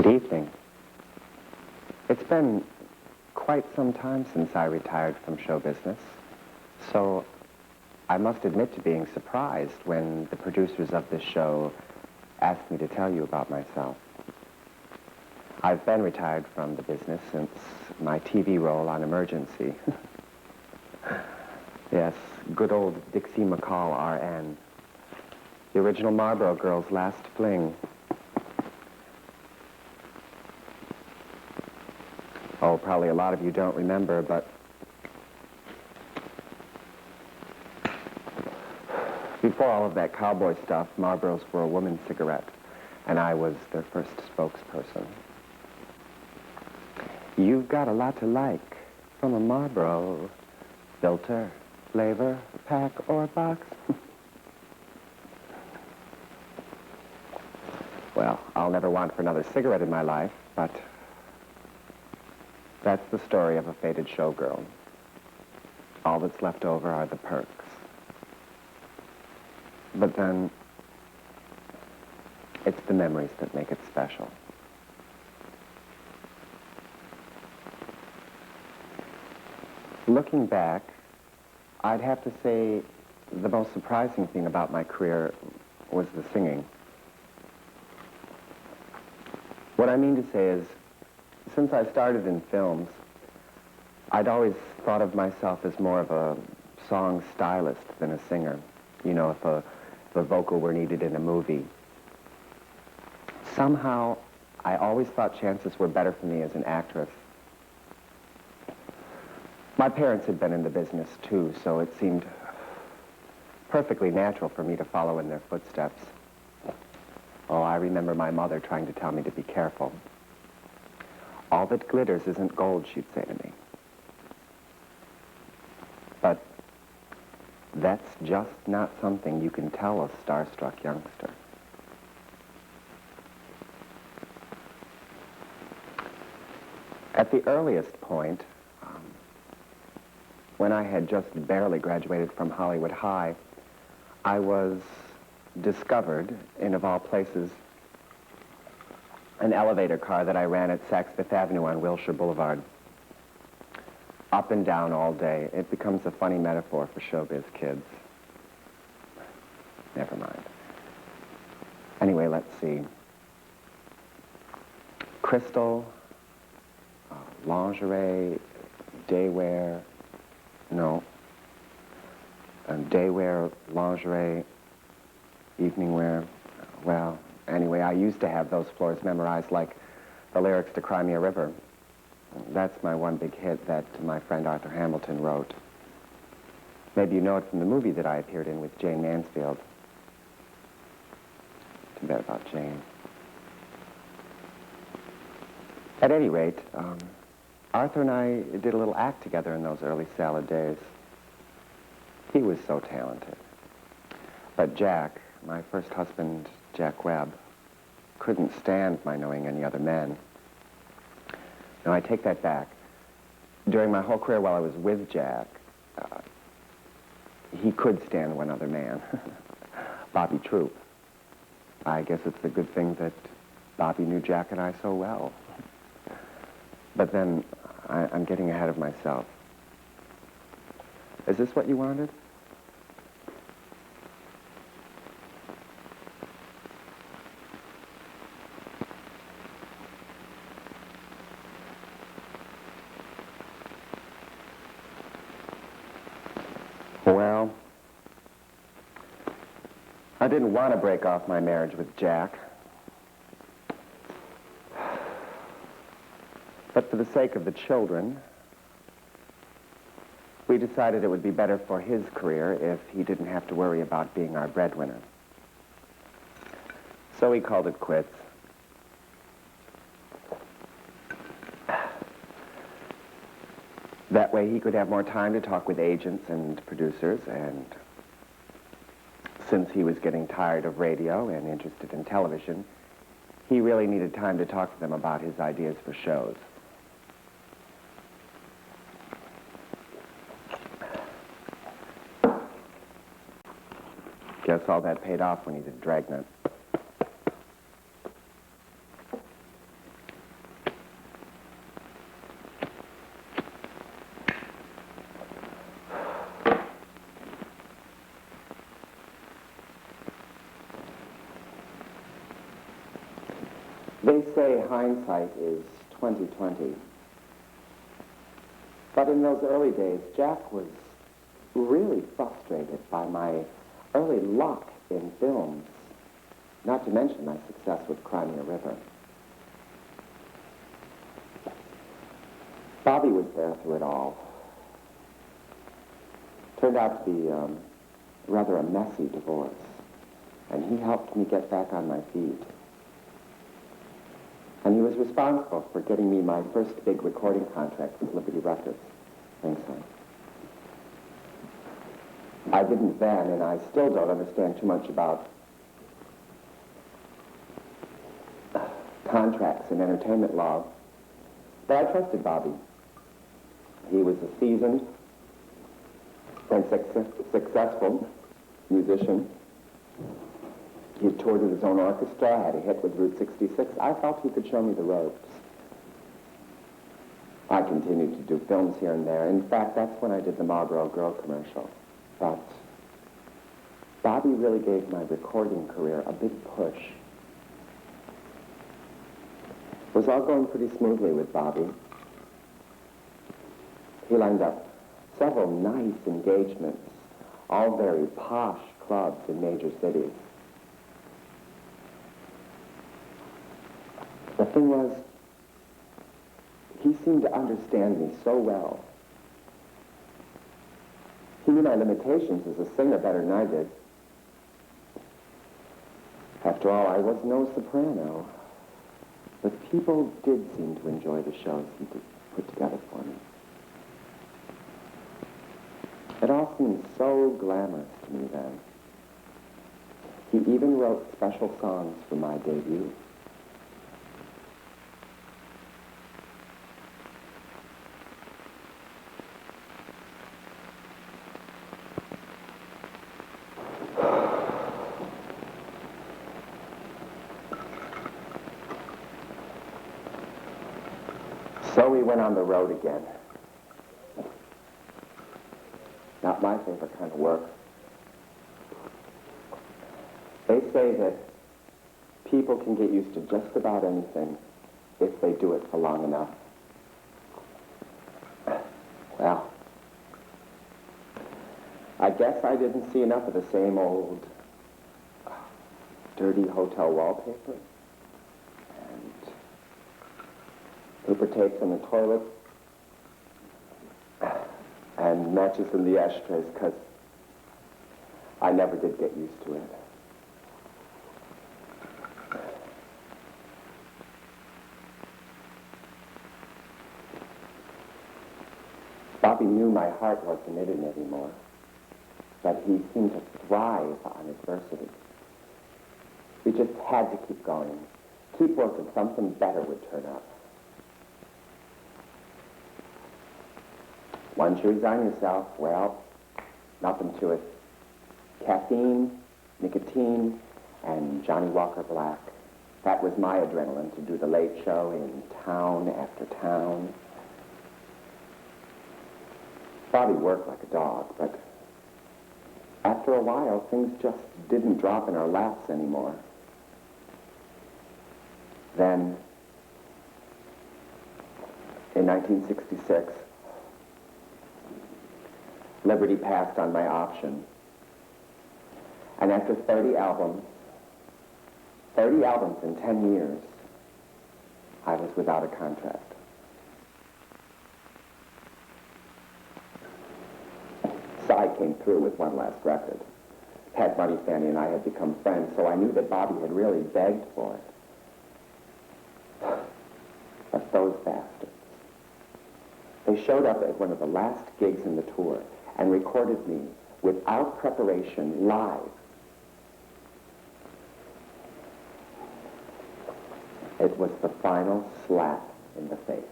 Good evening. It's been quite some time since I retired from show business, so I must admit to being surprised when the producers of this show asked me to tell you about myself. I've been retired from the business since my TV role on Emergency. Yes, good old Dixie McCall, R.N. The original Marlboro girl's last fling. Oh, probably a lot of you don't remember, but before all of that cowboy stuff, Marlboros were a woman's cigarette, and I was their first spokesperson. You've got a lot to like from a Marlboro. Filter, flavor, pack, or box. Well, I'll never want for another cigarette in my life, but that's the story of a faded showgirl. All that's left over are the perks. But then, it's the memories that make it special. Looking back, I'd have to say the most surprising thing about my career was the singing. What I mean to say is, since I started in films, I'd always thought of myself as more of a song stylist than a singer. You know, if a vocal were needed in a movie. Somehow, I always thought chances were better for me as an actress. My parents had been in the business, too, so it seemed perfectly natural for me to follow in their footsteps. Oh, I remember my mother trying to tell me to be careful. All that glitters isn't gold, she'd say to me. But that's just not something you can tell a starstruck youngster. At the earliest point, when I had just barely graduated from Hollywood High, I was discovered in, of all places, an elevator car that I ran at Saks Fifth Avenue on Wilshire Boulevard. Up and down all day. It becomes a funny metaphor for showbiz kids. Never mind. Anyway, let's see. Crystal, lingerie, daywear, no. Daywear, lingerie, evening wear. Well, anyway, I used to have those floors memorized like the lyrics to Cry Me a River. That's my one big hit that my friend Arthur Hamilton wrote. Maybe you know it from the movie that I appeared in with Jane Mansfield. Too bad about Jane. At any rate, Arthur and I did a little act together in those early salad days. He was so talented. But Jack, my first husband, Jack Webb, couldn't stand my knowing any other men. Now, I take that back. During my whole career while I was with Jack, he could stand one other man, Bobby Troop. I guess it's a good thing that Bobby knew Jack and I so well. But then, I'm getting ahead of myself. Is this what you wanted? Well, I didn't want to break off my marriage with Jack. But for the sake of the children, we decided it would be better for his career if he didn't have to worry about being our breadwinner. So we called it quits. That way he could have more time to talk with agents and producers, and since he was getting tired of radio and interested in television, he really needed time to talk to them about his ideas for shows. Guess all that paid off when he did Dragnet. They say hindsight is 20/20. But in those early days, Jack was really frustrated by my early luck in films, not to mention my success with Crimea River. Bobby was there through it all. Turned out to be rather a messy divorce, and he helped me get back on my feet. And he was responsible for getting me my first big recording contract with Liberty Records. Thanks, son. I didn't then, and I still don't understand too much about contracts and entertainment law, but I trusted Bobby. He was a seasoned and successful musician. He had toured with his own orchestra, had a hit with Route 66. I felt he could show me the ropes. I continued to do films here and there. In fact, that's when I did the Marlboro Girl commercial. But Bobby really gave my recording career a big push. It was all going pretty smoothly with Bobby. He lined up several nice engagements, all very posh clubs in major cities. The thing was, he seemed to understand me so well. He knew my limitations as a singer better than I did. After all, I was no soprano. But people did seem to enjoy the shows he put together for me. It all seemed so glamorous to me then. He even wrote special songs for my debut. So we went on the road again. Not my favorite kind of work. They say that people can get used to just about anything if they do it for long enough. Well, I guess I didn't see enough of the same old dirty hotel wallpaper and paper tapes on the toilet and matches in the ashtrays, because I never did get used to it. Bobby knew my heart wasn't in it anymore, but he seemed to thrive on adversity. We just had to keep going, keep working. Something better would turn up. Once you resign yourself, well, nothing to it. Caffeine, nicotine, and Johnny Walker Black. That was my adrenaline to do the late show in town after town. Bobby worked like a dog, but after a while, things just didn't drop in our laps anymore. Then, in 1966, Liberty passed on my option. And after 30 albums in 10 years, I was without a contract. Cy came through with one last record. Pat Money Fanny and I had become friends, so I knew that Bobby had really begged for it. But those bastards. They showed up at one of the last gigs in the tour and recorded me without preparation, live. It was the final slap in the face.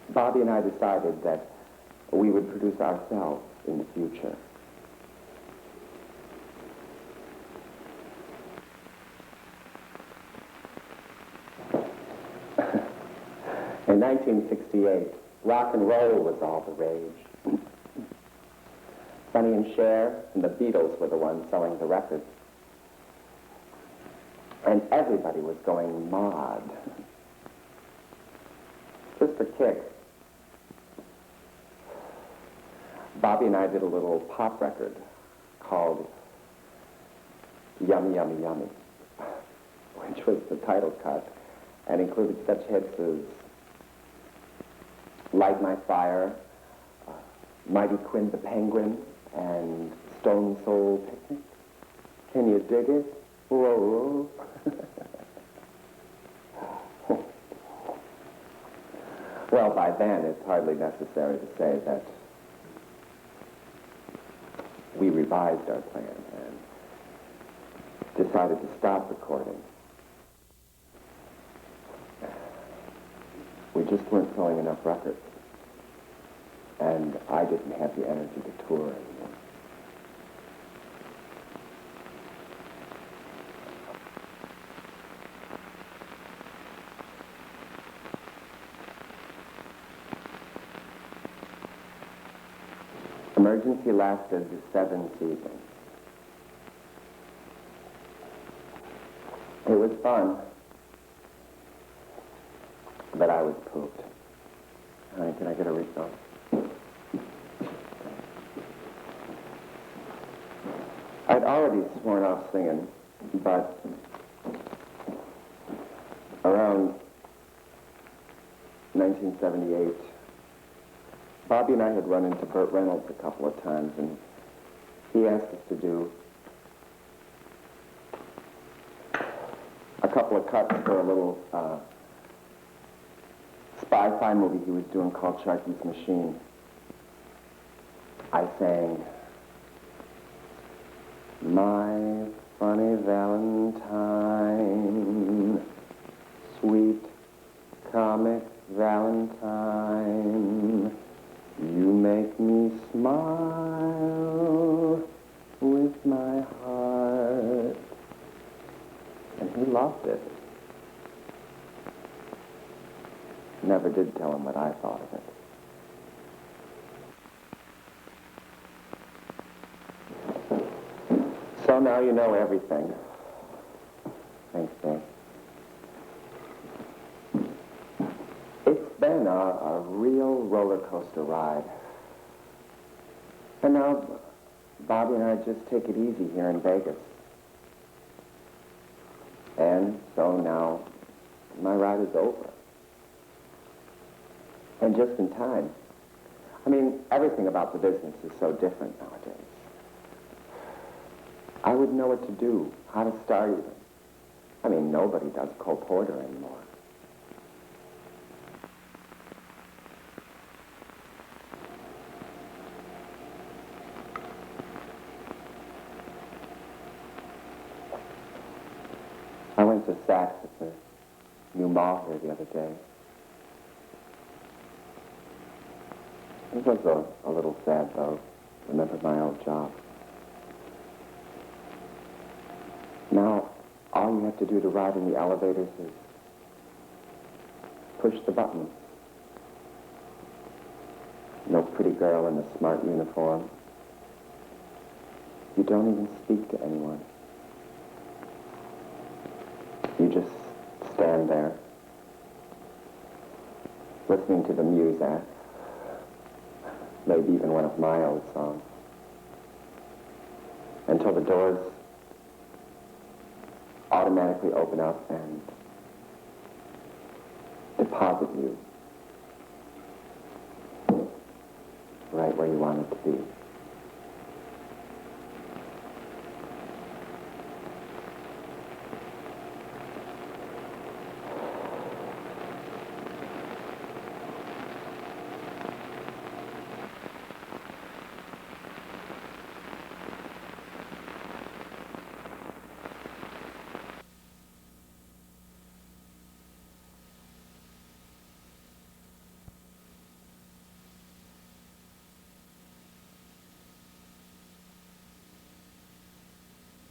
Bobby and I decided that we would produce ourselves in the future. In 1968, rock and roll was all the rage. Sonny and Cher and the Beatles were the ones selling the records. And everybody was going mad. Just for kicks, Bobby and I did a little pop record called Yummy, Yummy, Yummy, which was the title cut, and included such hits as Light My Fire, Mighty Quinn the Penguin, and Stone Soul Picnic. Can you dig it? Whoa. Well, by then, it's hardly necessary to say that we revised our plan and decided to stop recording. We just weren't selling enough records, and I didn't have the energy to tour anymore. Emergency lasted 7 seasons. It was fun, but I was pooped. Honey, can I get a refill? I'd already sworn off singing, but around 1978, Bobby and I had run into Burt Reynolds a couple of times, and he asked us to do a couple of cuts for a little spy-fi movie he was doing called Sharky's Machine. I sang, My Funny Valentine, Sweet Comic Valentine, you make me smile with my heart. And he loved it. Never did tell him what I thought of it. So now you know everything. Thanks, Dave. It's been a real roller coaster ride. And now Bobby and I just take it easy here in Vegas. And so now my ride is over. And just in time. I mean, everything about the business is so different nowadays. I wouldn't know what to do, how to start even. I mean, nobody does Cole Porter anymore. I went to Saks at the new mall here the other day. It was a little sad, though. Remembered my old job. Now, all you have to do to ride in the elevators is push the button. No pretty girl in a smart uniform. You don't even speak to anyone. You just stand there, listening to the music, maybe even one of my old songs, until the doors automatically open up and deposit you right where you wanted to be.